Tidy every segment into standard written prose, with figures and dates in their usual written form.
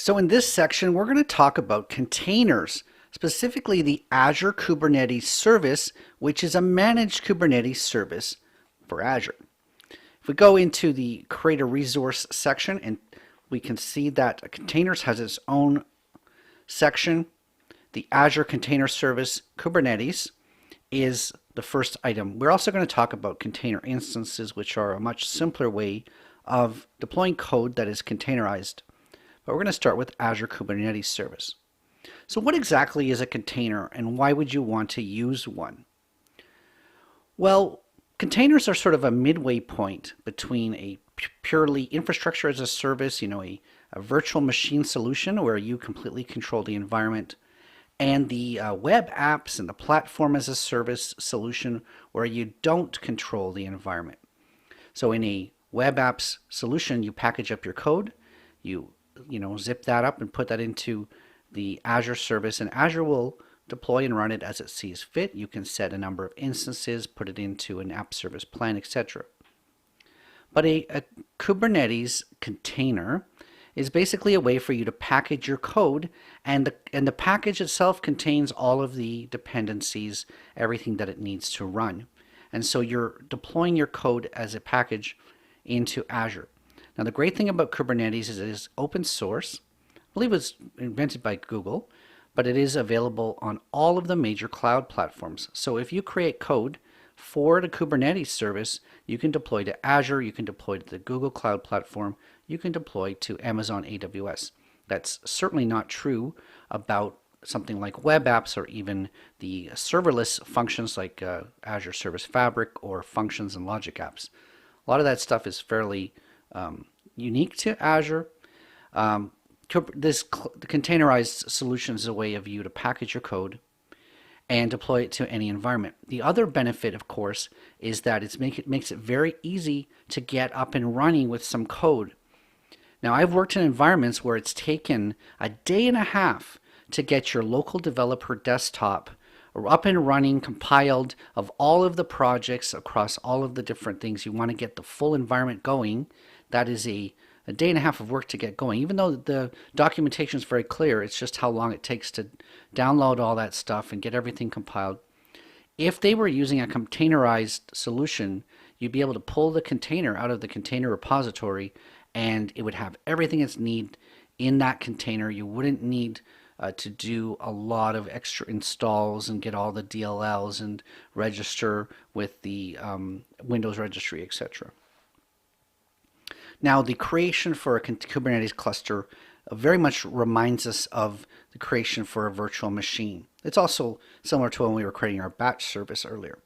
So in this section, we're going to talk about containers, specifically the Azure Kubernetes service, which is a managed Kubernetes service for Azure. If we go into the create a resource section, and we can see that containers has its own section. The Azure Container Service Kubernetes is the first item. We're also going to talk about container instances, which are a much simpler way of deploying code that is containerized. But we're going to start with Azure Kubernetes Service. So what exactly is a container and why would you want to use one? Well, containers are sort of a midway point between a purely infrastructure as a service, a virtual machine solution where you completely control the environment, and the web apps and the platform as a service solution where you don't control the environment. So in a web apps solution, you package up your code, you zip that up and put that into the Azure service, and Azure will deploy and run it as it sees fit. You can set a number of instances, put it into an app service plan, etc. But a Kubernetes container is basically a way for you to package your code, and the package itself contains all of the dependencies, everything that it needs to run. And so you're deploying your code as a package into Azure. Now the great thing about Kubernetes is it is open source. I believe it was invented by Google, but it is available on all of the major cloud platforms. So if you create code for the Kubernetes service, you can deploy to Azure, you can deploy to the Google Cloud Platform, you can deploy to Amazon AWS. That's certainly not true about something like web apps or even the serverless functions like Azure Service Fabric or functions and logic apps. A lot of that stuff is fairly unique to Azure. The containerized solution is a way of you to package your code and deploy it to any environment. The other benefit, of course, is that it makes it very easy to get up and running with some code. Now, I've worked in environments where it's taken a day and a half to get your local developer desktop up and running, compiled of all of the projects across all of the different things. You want to get the full environment going. That is a day and a half of work to get going. Even though the documentation is very clear, it's just how long it takes to download all that stuff and get everything compiled. If they were using a containerized solution, you'd be able to pull the container out of the container repository and it would have everything it's need in that container. You wouldn't need to do a lot of extra installs and get all the DLLs and register with the Windows registry, etc. Now, the creation for a Kubernetes cluster very much reminds us of the creation for a virtual machine. It's also similar to when we were creating our batch service earlier.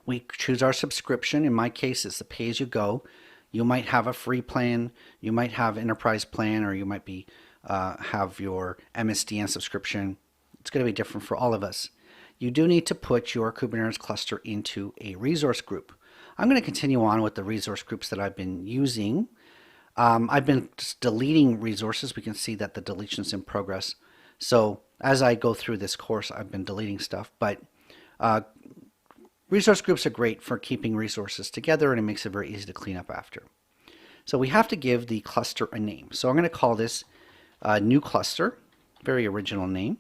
We choose our subscription. In my case, it's the pay-as-you-go. You might have a free plan, you might have enterprise plan, or you might be have your MSDN subscription. It's going to be different for all of us. You do need to put your Kubernetes cluster into a resource group. I'm going to continue on with the resource groups that I've been using. I've been just deleting resources. We can see that the deletion is in progress. So as I go through this course, I've been deleting stuff. But resource groups are great for keeping resources together, and it makes it very easy to clean up after. So we have to give the cluster a name. So I'm going to call this new cluster, very original name.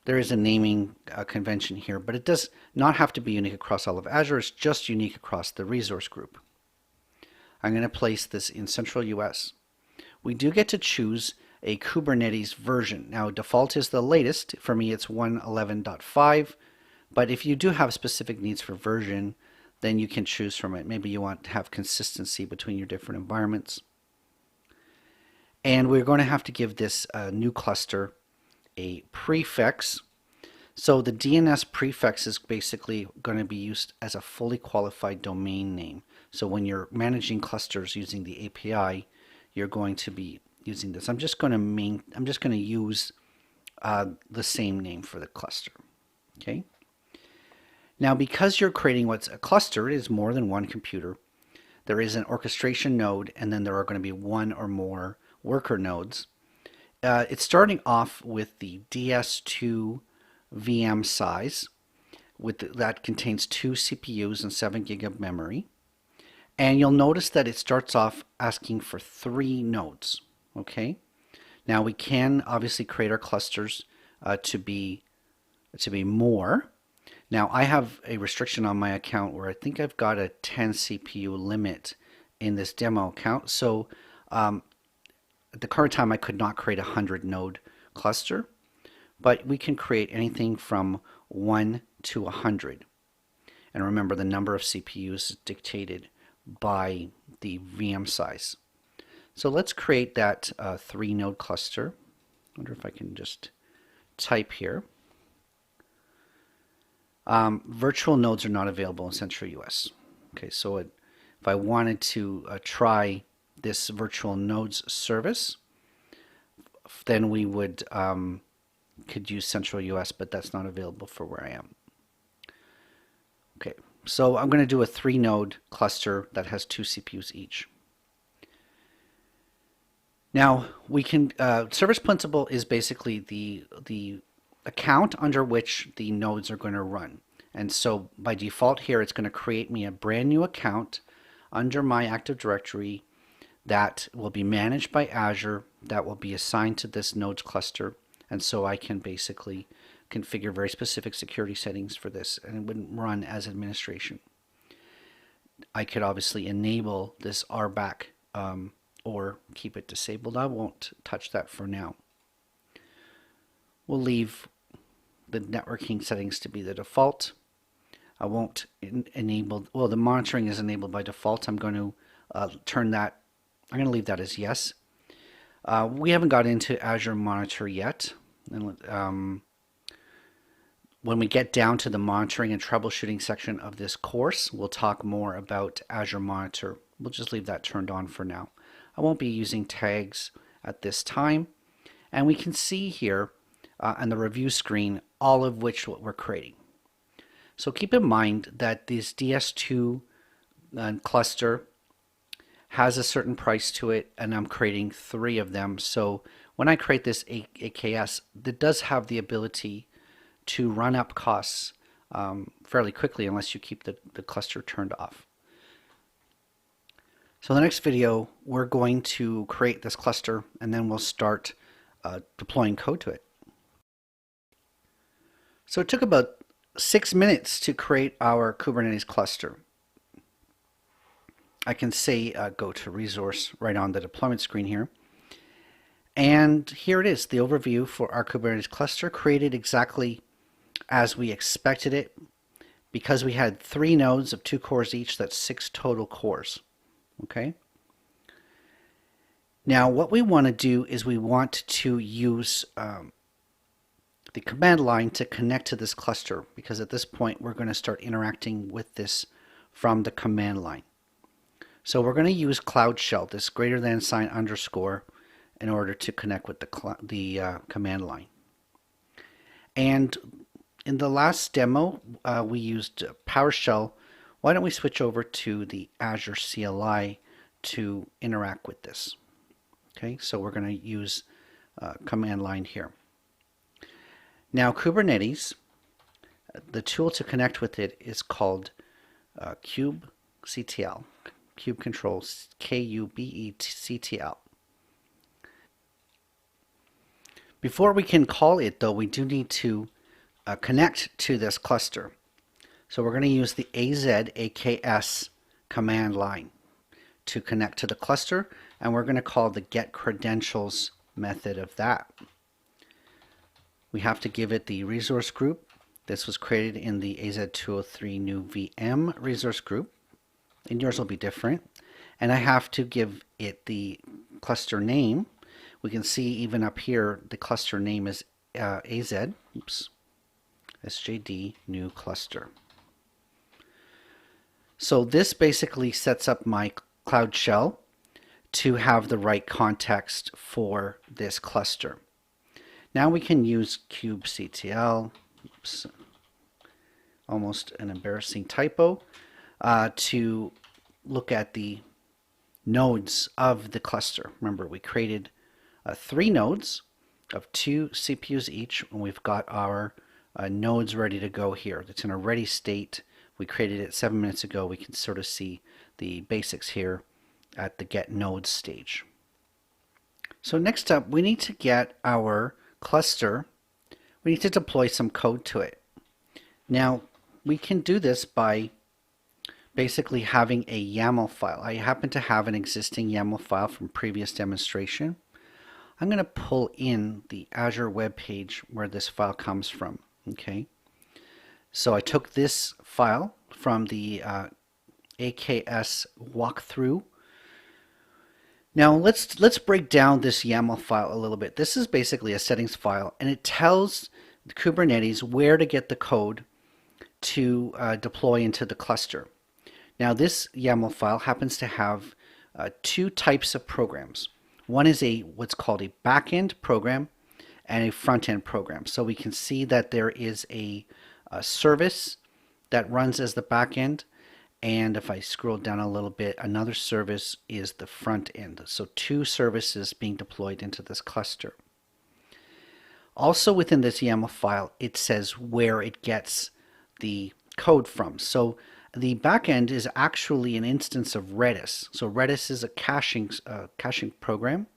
There is a naming convention here, but it does not have to be unique across all of Azure. It's just unique across the resource group. I'm going to place this in Central US. We do get to choose a Kubernetes version. Now, default is the latest. For me, it's 1.11.5. But if you do have specific needs for version, then you can choose from it. Maybe you want to have consistency between your different environments. And we're going to have to give this new cluster a prefix. So the DNS prefix is basically going to be used as a fully qualified domain name. So when you're managing clusters using the API, you're going to be using this. I'm just going to use the same name for the cluster. Okay. Now, because you're creating what's a cluster, it is more than one computer. There is an orchestration node, and then there are going to be one or more worker nodes. It's starting off with the DS2 VM size, that contains 2 CPUs and 7 gig of memory. And you'll notice that it starts off asking for 3 nodes. Okay. Now we can obviously create our clusters to be more. Now I have a restriction on my account where I think I've got a 10 CPU limit in this demo account. So at the current time I could not create a 100 node cluster, but we can create anything from 1 to 100. And remember, the number of CPUs is dictated by the VM size. So let's create that 3 node cluster. I wonder if I can just type here. Virtual nodes are not available in Central US. Okay, so if I wanted to try this virtual nodes service, then we would could use Central US, but that's not available for where I am. Okay, so I'm going to do a 3 node cluster that has 2 CPUs each. Now we can service principal is basically the account under which the nodes are going to run. And so by default here, it's going to create me a brand new account under my Active Directory that will be managed by Azure, that will be assigned to this nodes cluster. And so I can basically configure very specific security settings for this, and it wouldn't run as administration. I could obviously enable this RBAC or keep it disabled. I won't touch that for now. We'll leave the networking settings to be the default. I won't enable, well, the monitoring is enabled by default. I'm going to turn that, I'm going to leave that as yes. We haven't got into Azure Monitor yet. And, when we get down to the monitoring and troubleshooting section of this course, we'll talk more about Azure Monitor. We'll just leave that turned on for now. I won't be using tags at this time. And we can see here on the review screen all of which what we're creating. So keep in mind that this DS2 cluster has a certain price to it, and I'm creating 3 of them. So when I create this AKS, it does have the ability to run up costs fairly quickly unless you keep the cluster turned off. So in the next video, we're going to create this cluster, and then we'll start deploying code to it. So it took about 6 minutes to create our Kubernetes cluster. I can say go to resource right on the deployment screen here. And here it is, the overview for our Kubernetes cluster, created exactly as we expected it. Because we had 3 nodes of 2 cores each, that's 6 total cores. Okay. Now what we want to do is we want to use the command line to connect to this cluster, because at this point we're going to start interacting with this from the command line. So we're going to use Cloud Shell, this greater than sign underscore, in order to connect with the command line. And in the last demo, we used PowerShell. Why don't we switch over to the Azure CLI to interact with this? Okay, so we're going to use command line here. Now Kubernetes, the tool to connect with it is called kubectl. Kube controls, Kubectl. Before we can call it, though, we do need to connect to this cluster. So we're going to use the AZ-AKS command line to connect to the cluster, and we're going to call the get credentials method of that. We have to give it the resource group. This was created in the AZ-203 new VM resource group, and yours will be different. And I have to give it the cluster name. We can see even up here the cluster name is SJD new cluster. So this basically sets up my Cloud Shell to have the right context for this cluster. Now we can use kubectl, oops, almost an embarrassing typo, to look at the nodes of the cluster. Remember, we created 3 nodes of 2 CPUs each, and we've got our nodes ready to go here. It's in a ready state. We created it 7 minutes ago. We can sort of see the basics here at the get nodes stage. So next up, we need to get our cluster. We need to deploy some code to it. Now, we can do this by basically having a YAML file. I happen to have an existing YAML file from previous demonstration. I'm going to pull in the Azure web page where this file comes from. Okay, so I took this file from the AKS walkthrough. Now let's break down this YAML file a little bit. This is basically a settings file, and it tells Kubernetes where to get the code to deploy into the cluster. Now this YAML file happens to have two types of programs. One is what's called a backend program and a front-end program. So we can see that there is a service that runs as the backend, and if I scroll down a little bit, another service is the front end. So two services being deployed into this cluster. Also within this YAML file, it says where it gets the code from. So the backend is actually an instance of Redis. So Redis is a caching program.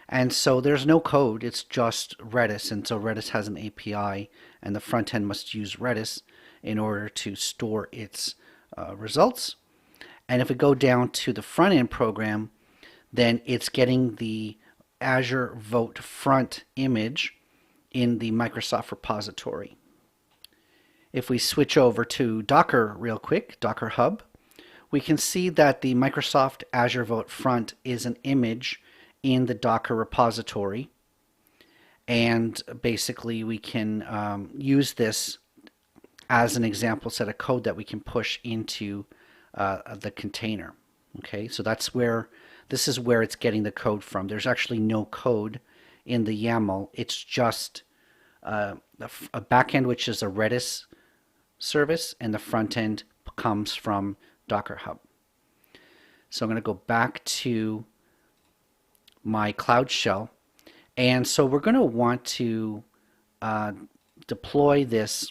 And so there's no code, it's just Redis. And so Redis has an API, and the front end must use Redis in order to store its results. And if we go down to the front end program, then it's getting the Azure Vote front image in the Microsoft repository. If we switch over to Docker real quick, Docker Hub, we can see that the Microsoft Azure Vote front is an image in the Docker repository. And basically we can use this as an example set of code that we can push into the container. Okay, so this is where it's getting the code from. There's actually no code in the YAML. It's just a backend, which is a Redis service, and the front end comes from Docker Hub. So I'm going to go back to my Cloud Shell, and so we're going to want to deploy this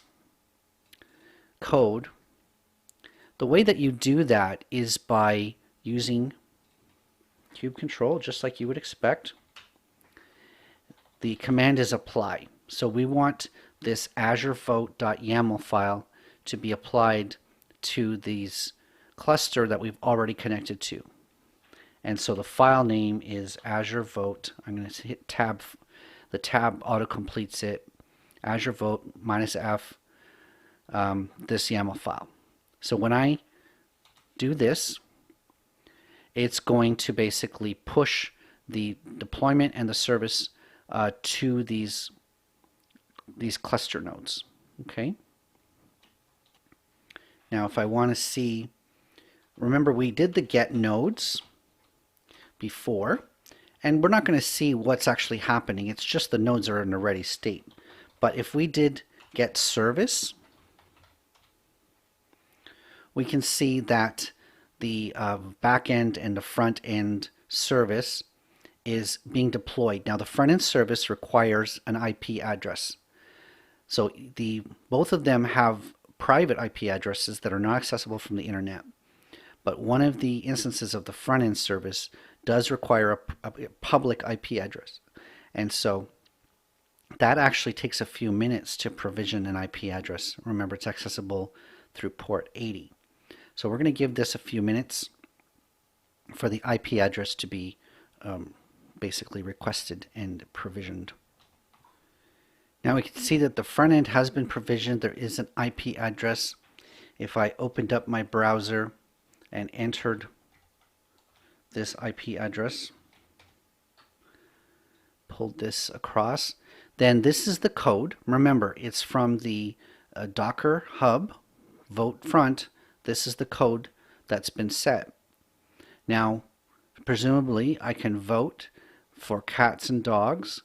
code. The way that you do that is by using kube control, just like you would expect. The command is apply. So we want this azurevote.yaml file to be applied to these cluster that we've already connected to. And so the file name is Azure Vote. I'm going to hit tab. The tab auto completes it. Azure Vote -f this YAML file. So when I do this, it's going to basically push the deployment and the service to these cluster nodes. Okay. Now, if I want to see, remember we did the get nodes before, and we're not going to see what's actually happening. It's just the nodes are in a ready state. But if we did get service, we can see that the back end and the front end service is being deployed. Now the front end service requires an IP address. So both of them have private IP addresses that are not accessible from the internet. But one of the instances of the front end service does require a public IP address. And so that actually takes a few minutes to provision an IP address. Remember, it's accessible through port 80. So we're going to give this a few minutes for the IP address to be basically requested and provisioned. Now we can see that the front end has been provisioned. There is an IP address. If I opened up my browser and entered this IP address, pulled this across, then this is the code. Remember, it's from the Docker Hub Vote front. This is the code that's been set. Now, presumably, I can vote for cats and dogs,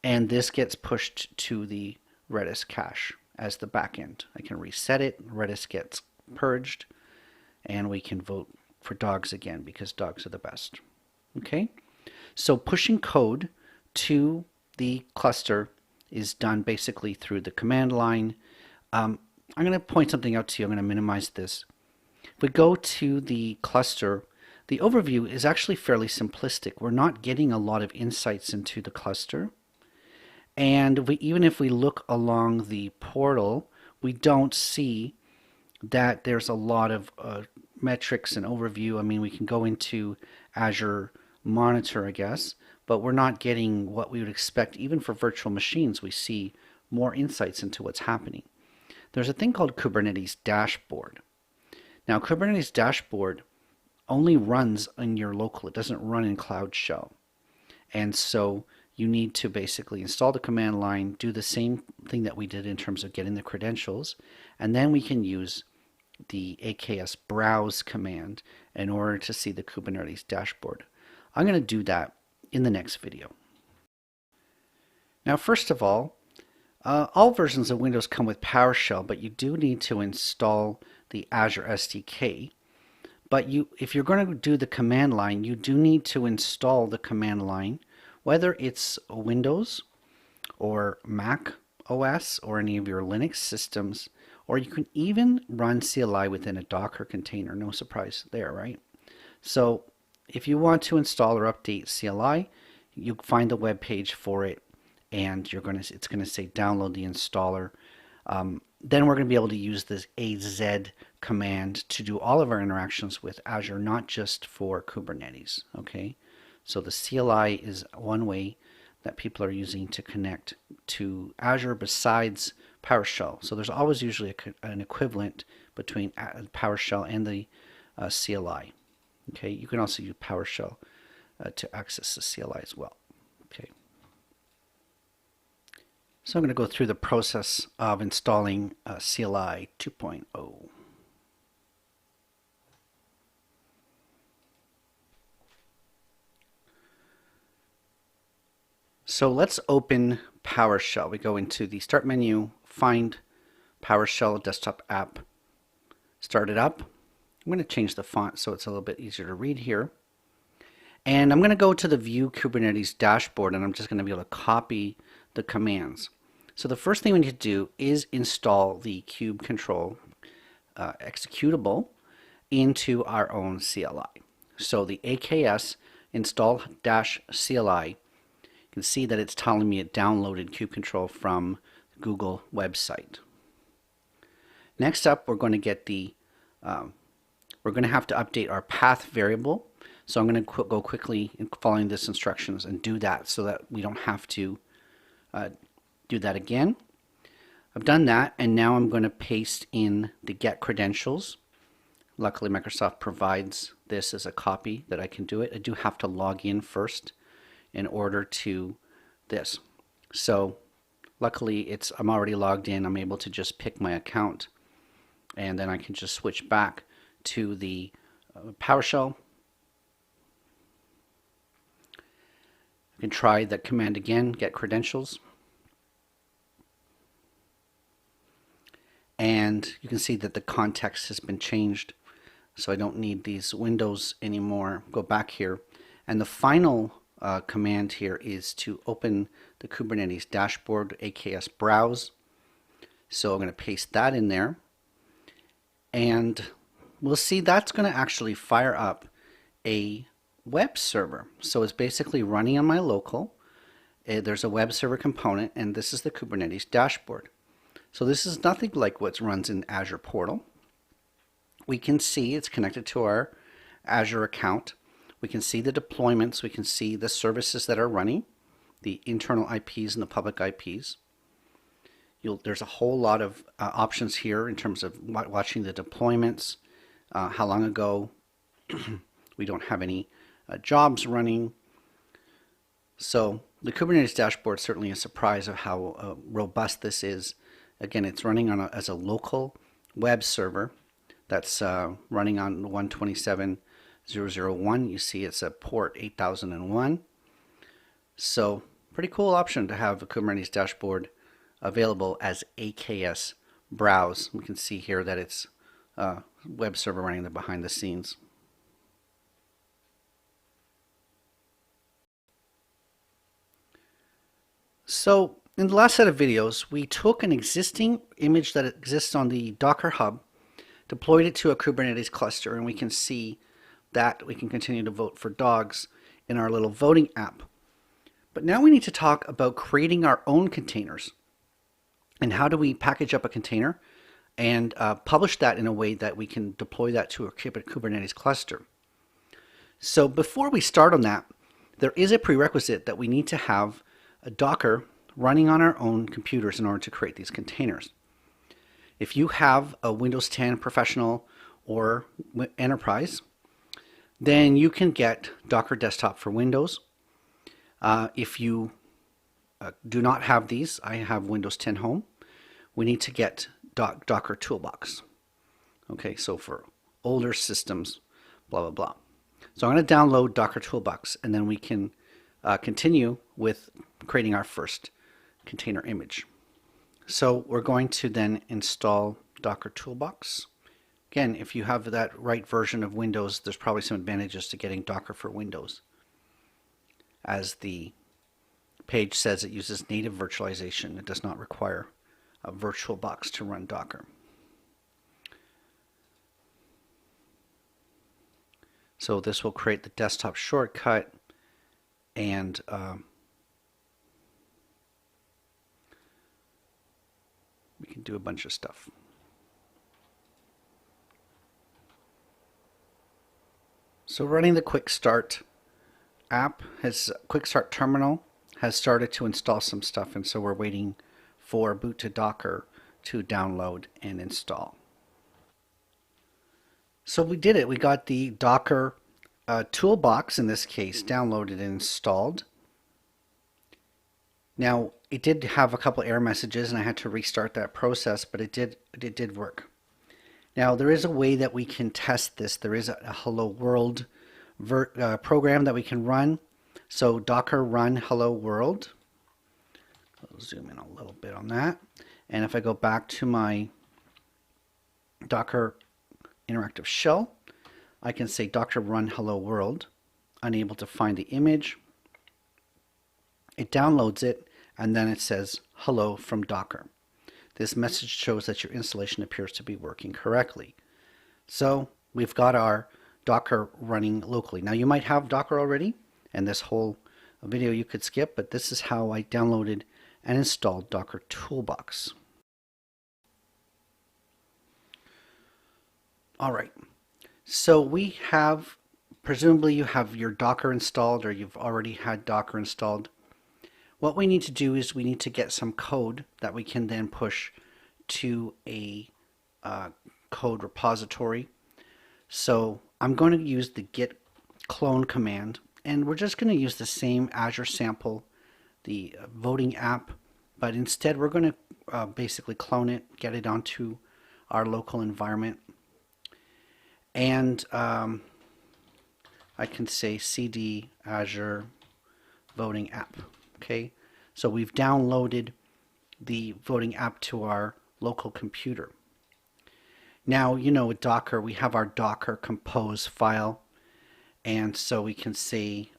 and this gets pushed to the Redis cache as the backend. I can reset it, Redis gets purged, and we can vote for dogs again because dogs are the best. Okay, so pushing code to the cluster is done basically through the command line. I'm going to point something out to you. I'm going to minimize this. If we go to the cluster, the overview is actually fairly simplistic. We're not getting a lot of insights into the cluster. And even if we look along the portal, we don't see that there's a lot of metrics and overview. I mean, we can go into Azure Monitor, I guess, but we're not getting what we would expect. Even for virtual machines, we see more insights into what's happening. There's a thing called Kubernetes Dashboard. Now, Kubernetes Dashboard only runs in your local. It doesn't run in Cloud Shell. And so you need to basically install the command line, do the same thing that we did in terms of getting the credentials, and then we can use the AKS browse command in order to see the Kubernetes dashboard. I'm going to do that in the next video. Now, first of all versions of Windows come with PowerShell, but you do need to install the Azure SDK. But if you're going to do the command line, you do need to install the command line, whether it's Windows or Mac OS or any of your Linux systems, or you can even run CLI within a Docker container. No surprise there, right? So if you want to install or update CLI, you find the web page for it, and it's going to say download the installer. Then we're going to be able to use this AZ command to do all of our interactions with Azure, not just for Kubernetes. Okay, so the CLI is one way that people are using to connect to Azure besides PowerShell. So there's always usually an equivalent between PowerShell and the CLI. Okay, you can also use PowerShell to access the CLI as well. Okay. So I'm going to go through the process of installing CLI 2.0. So let's open PowerShell. We go into the Start menu, find PowerShell Desktop App, start it up. I'm going to change the font so it's a little bit easier to read here. And I'm going to go to the View Kubernetes Dashboard, and I'm just going to be able to copy the commands. So the first thing we need to do is install the kube control executable into our own CLI. So the AKS install-CLI, you can see that it's telling me it downloaded kube control from the Google website. Next up, we're going to get we're going to have to update our path variable. So I'm going to go quickly in following this instructions and do that so that we don't have to do that again. I've done that, and now I'm going to paste in the get credentials. Luckily, Microsoft provides this as a copy that I can do it. I do have to log in first in order to this. So luckily, I'm already logged in. I'm able to just pick my account, and then I can just switch back to the PowerShell. I can try the command again, get credentials. And you can see that the context has been changed, so I don't need these windows anymore. Go back here, and the final command here is to open the Kubernetes dashboard, AKS browse. So I'm going to paste that in there, and we'll see that's going to actually fire up a web server. So it's basically running on my local. There's a web server component, and this is the Kubernetes dashboard. So this is nothing like what runs in Azure Portal. We can see it's connected to our Azure account. We can see the deployments. We can see the services that are running, the internal IPs and the public IPs. There's a whole lot of options here in terms of watching the deployments, how long ago. We don't have any jobs running. So the Kubernetes dashboard is certainly a surprise of how robust this is. Again, it's running on as a local web server that's running on 127.0.0.1. You see it's a port 8001. So pretty cool option to have a Kubernetes dashboard available as AKS browse. We can see here that it's web server running behind the scenes. So in the last set of videos, we took an existing image that exists on the Docker Hub deployed it to a Kubernetes cluster, and we can see that we can continue to vote for dogs in our little voting app. But now we need to talk about creating our own containers. And how do we package up a container and publish that in a way that we can deploy that to a Kubernetes cluster? So before we start on that, there is a prerequisite that we need to have a Docker running on our own computers in order to create these containers. If you have a Windows 10 Professional or Enterprise, then you can get Docker Desktop for Windows. If you do not have these, I have Windows 10 Home, we need to get Docker Toolbox. Okay, so for older systems, blah, blah, blah. So I'm going to download Docker Toolbox, and then we can continue with creating our first container image. So we're going to then install Docker Toolbox. Again, if you have that right version of Windows, there's probably some advantages to getting Docker for Windows. As the page says, it uses native virtualization. It does not require a VirtualBox to run Docker. So this will create the desktop shortcut, and we can do a bunch of stuff. So running the Quick Start app, Quick Start terminal has started to install some stuff, and so we're waiting for boot to Docker to download and install. So we did it. We got the Docker toolbox, in this case, downloaded and installed. Now, it did have a couple error messages, and I had to restart that process, but it did work. Now, there is a way that we can test this. There is a Hello World program that we can run. So Docker run Hello World. I'll zoom in a little bit on that. And if I go back to my Docker interactive shell, I can say Docker run Hello World. Unable to find the image. It downloads it, and then it says hello from Docker. This message shows that your installation appears to be working correctly. So we've got our Docker running locally. Now you might have Docker already, and this whole video you could skip, but this is how I downloaded and installed Docker Toolbox. All right, so we have, presumably you have your Docker installed, or you've already had Docker installed. What we need to do is we need to get some code that we can then push to a code repository. So I'm going to use the git clone command, and we're just going to use the same Azure sample, the voting app, but instead we're going to basically clone it, get it onto our local environment, and I can say cd Azure voting app. Okay, so we've downloaded the voting app to our local computer. Now, you know, with Docker, we have our Docker compose file, and so we can say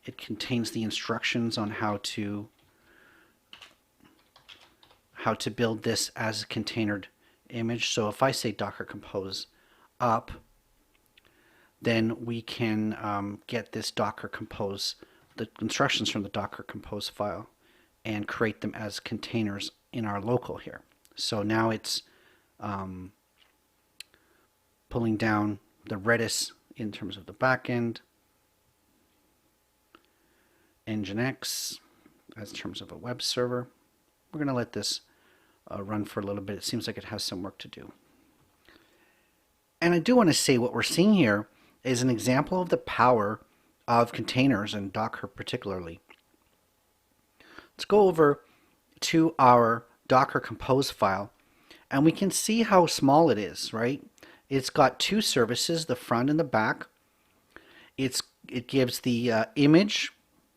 it contains the instructions on how to build this as a containered image. So if I say Docker compose up, then we can get this Docker compose, the instructions from the Docker compose file, and create them as containers in our local here. So now it's pulling down the Redis in terms of the backend, Nginx as terms of a web server. We're going to let this run for a little bit. It seems like it has some work to do. And I do want to say what we're seeing here is an example of the power of containers, and Docker particularly. Let's go over to our Docker compose file, and we can see how small it is, right? It's got two services, the front and the back. It gives the image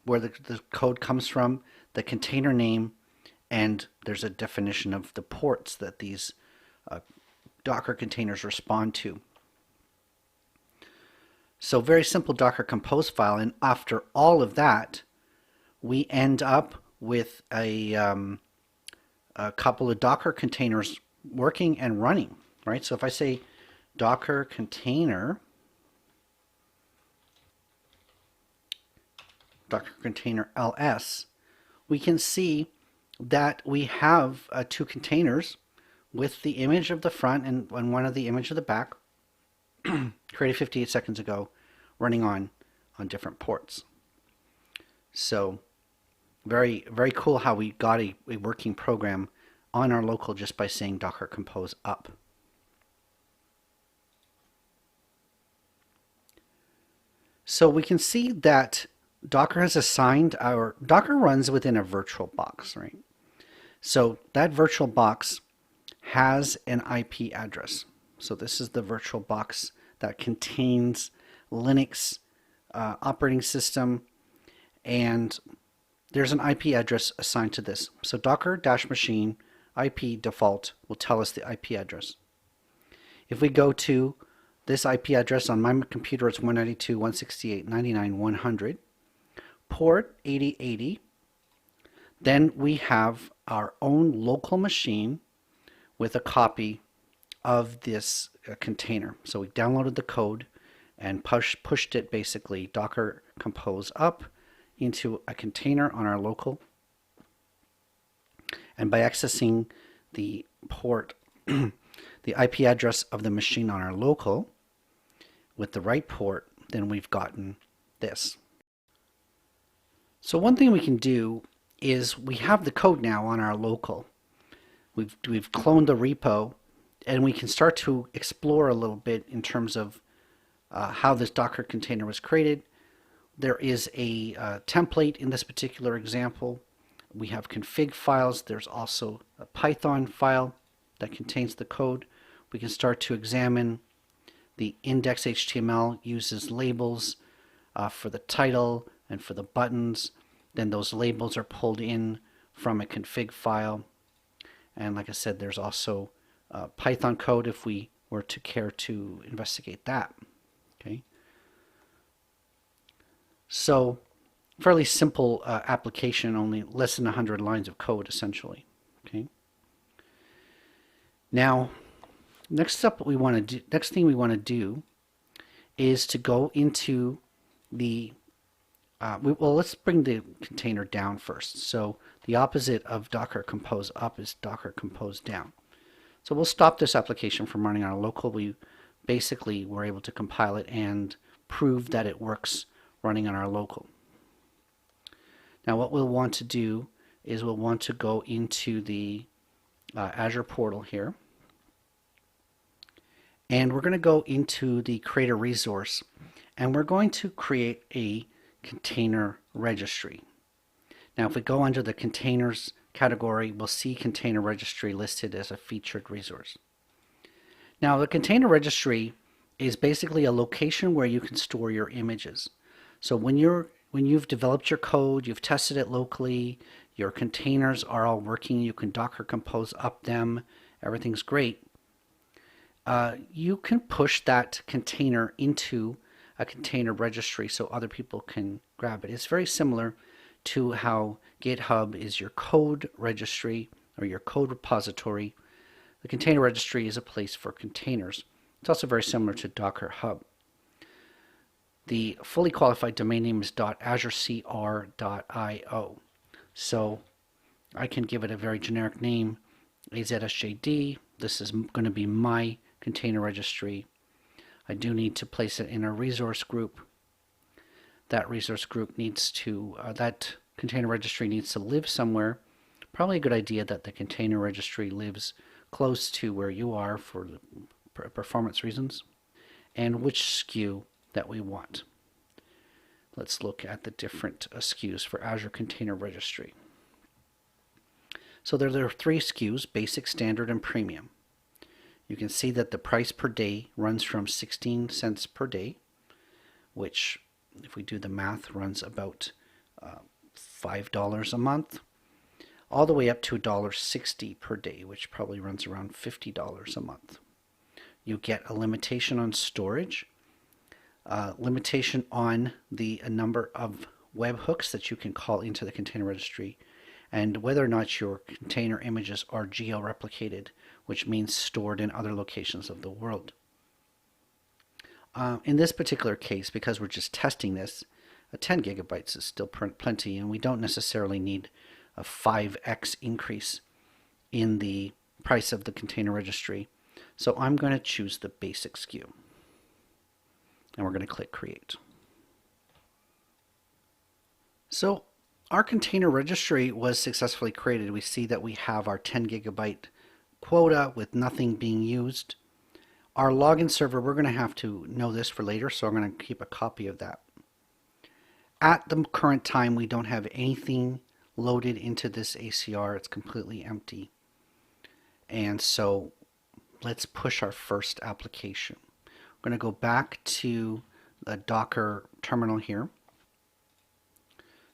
where the code comes from, the container name, and there's a definition of the ports that these Docker containers respond to. So very simple Docker compose file, and after all of that, we end up with a couple of Docker containers working and running. right? So if I say Docker container, Docker container ls, we can see that we have two containers with the image of the front and one of the image of the back created 58 seconds ago running on different ports. So very, very cool how we got a working program on our local just by saying Docker compose up. So we can see that Docker has assigned Docker runs within a virtual box, right? So that virtual box has an IP address. So this is the virtual box that contains Linux operating system, and there's an IP address assigned to this. So docker-machine IP default will tell us the IP address. If we go to this IP address on my computer, it's 192.168.99.100, port 8080. Then we have our own local machine with a copy of this container. So we downloaded the code and pushed it, basically Docker compose up into a container on our local. And by accessing the port, the IP address of the machine on our local with the right port, then we've gotten this. So one thing we can do is we have the code now on our local. We've cloned the repo, and we can start to explore a little bit in terms of how this Docker container was created. There is a template in this particular example. We have config files. There's also a Python file that contains the code. We can start to examine the index.html uses labels for the title and for the buttons. Then those labels are pulled in from a config file. And like I said, there's also Python code if we were to care to investigate that. Okay. So fairly simple application, only less than 100 lines of code essentially. Okay. Now, next thing we want to do is to go into the well, let's bring the container down first. So the opposite of Docker compose up is Docker compose down. So we'll stop this application from running on a local. We basically were able to compile it and prove that it works running on our local. Now what we'll want to do is we'll want to go into the Azure portal here. And we're going to go into the create a resource, and we're going to create a container registry. Now if we go under the containers category, we'll see container registry listed as a featured resource. Now the container registry is basically a location where you can store your images. So when you've developed your code, you've tested it locally, your containers are all working, you can Docker compose up them, everything's great. You can push that container into a container registry so other people can grab it. It's very similar to how GitHub is your code registry or your code repository. The container registry is a place for containers. It's also very similar to Docker Hub. The fully qualified domain name is .azurecr.io. So I can give it a very generic name, AZSJD. This is going to be my container registry. I do need to place it in a resource group. That resource group needs to, that container registry needs to live somewhere. Probably a good idea that the container registry lives close to where you are for performance reasons, and which SKU that we want. Let's look at the different SKUs for Azure Container Registry. So there are three SKUs, basic, standard, and premium. You can see that the price per day runs from 16 cents per day, which, if we do the math, runs about $5 a month, all the way up to $1.60 per day, which probably runs around $50 a month. You get a limitation on storage, limitation on the number of webhooks that you can call into the container registry, and whether or not your container images are geo-replicated, which means stored in other locations of the world. In this particular case, because we're just testing this, 10 gigabytes is still plenty, and we don't necessarily need a 5x increase in the price of the container registry. So I'm going to choose the basic SKU, and we're going to click Create. So our container registry was successfully created. We see that we have our 10 gigabyte quota with nothing being used. Our login server, we're going to have to know this for later, so I'm going to keep a copy of that. At the current time, we don't have anything loaded into this ACR. It's completely empty. And so let's push our first application. We're going to go back to the Docker terminal here.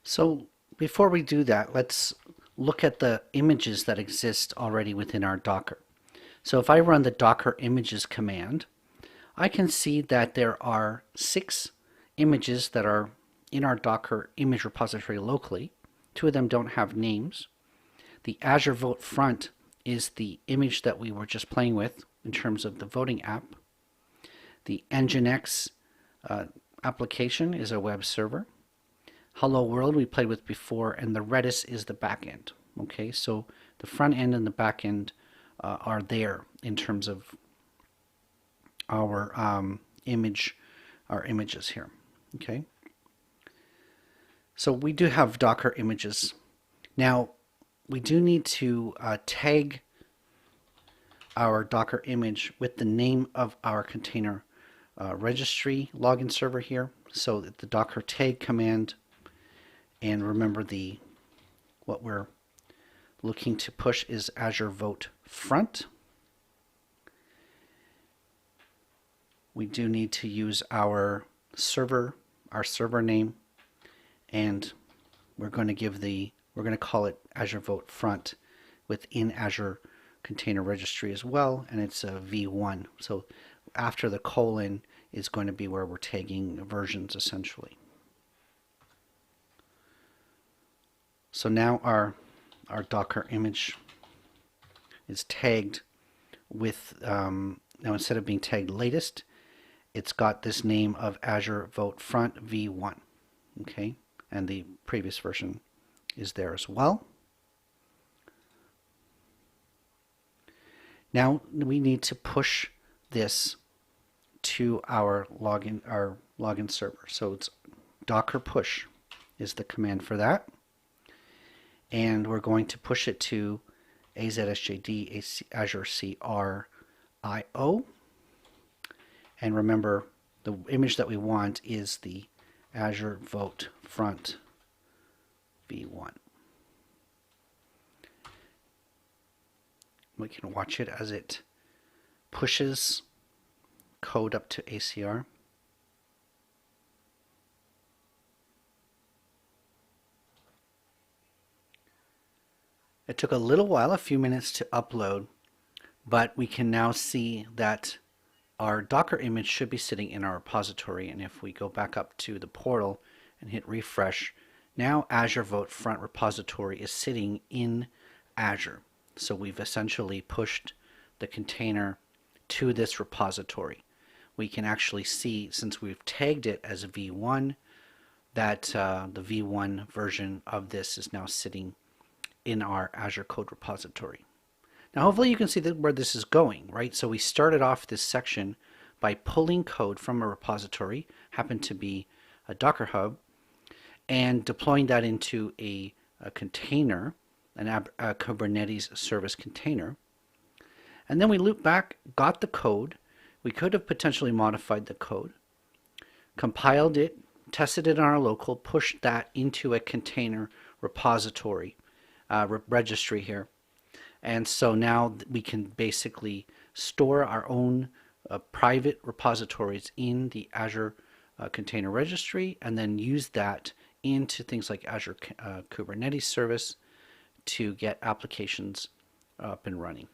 So before we do that, let's look at the images that exist already within our Docker. So if I run the Docker images command, I can see that there are 6 images that are in our Docker image repository locally. 2 of them don't have names. The Azure Vote Front is the image that we were just playing with in terms of the voting app. The Nginx application is a web server. Hello World we played with before, and the Redis is the back end. Okay, so the front end and the back end are there in terms of our images here. Okay, so we do have Docker images. Now we do need to tag our Docker image with the name of our container registry login server here. So that the Docker tag command, and remember what we're looking to push is Azure Vote Front. We do need to use our server name, and we're going to call it Azure Vote Front within Azure Container Registry as well, and it's a V1. So after the colon is going to be where we're tagging versions essentially. So now our Docker image is tagged with, now instead of being tagged latest, it's got this name of Azure Vote Front V1. Okay, and the previous version is there as well. Now we need to push this to our login server. So it's Docker push is the command for that. And we're going to push it to AZSJD Azure CR IO. And remember, the image that we want is the Azure Vote Front V1. We can watch it as it pushes code up to ACR. It took a little while, a few minutes to upload, but we can now see that our Docker image should be sitting in our repository. And if we go back up to the portal and hit refresh, now Azure Vote Front repository is sitting in Azure. So we've essentially pushed the container to this repository. We can actually see, since we've tagged it as a V1, that the V1 version of this is now sitting in our Azure code repository. Now hopefully you can see where this is going, right? So we started off this section by pulling code from a repository, happened to be a Docker Hub, and deploying that into a container, a Kubernetes service container. And then we looped back, got the code. We could have potentially modified the code, compiled it, tested it on our local, pushed that into a container repository, registry here. And so now we can basically store our own private repositories in the Azure Container Registry, and then use that into things like Azure Kubernetes Service to get applications up and running.